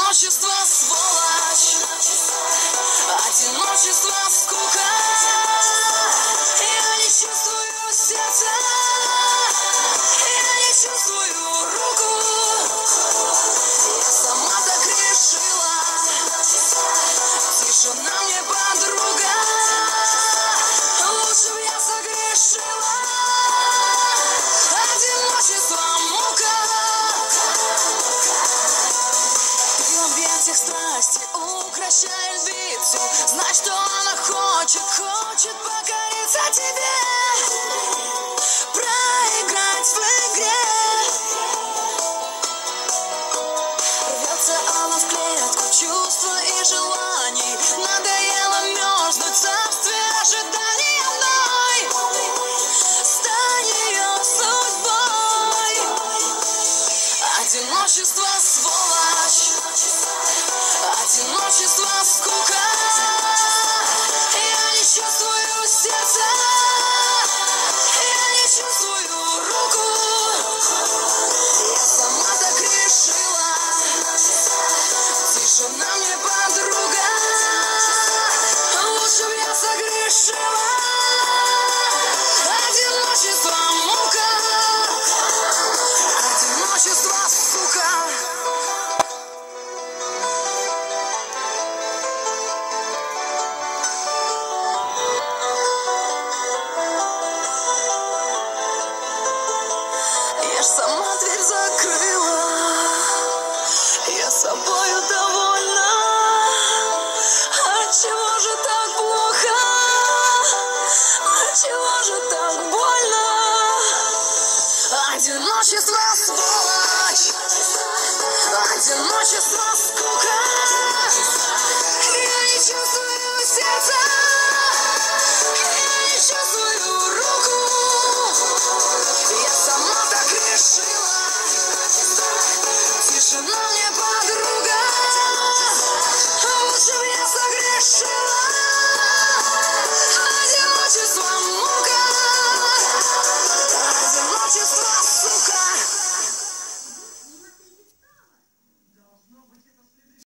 Одиночество, сволочь, одиночество, скука. Я не чувствую сердца, я не чувствую руку. Я сама так решила, тишина мне подруга. Лучше б я согрешила. Одиночество, мука. Ты в объятиях страсти укращай львицу. Знай, что она хочет покориться тебе, проиграть в игре. Рвется она в клетку чувства и желаний. Надоело мерзнуть в царстве ожидания мной. Стань ее судьбой. Одиночество, сволочь, одиночество, скука. Я не чувствую сердца, я не чувствую руку. Я сама так решила, тишина мне подруга. Лучше б я согрешила. Одиночество, мука. Одиночество, сука. Я ж сама дверь закрыла, я собою довольна. Отчего же так плохо? Отчего же так больно? Одиночество, сволочь, одиночество.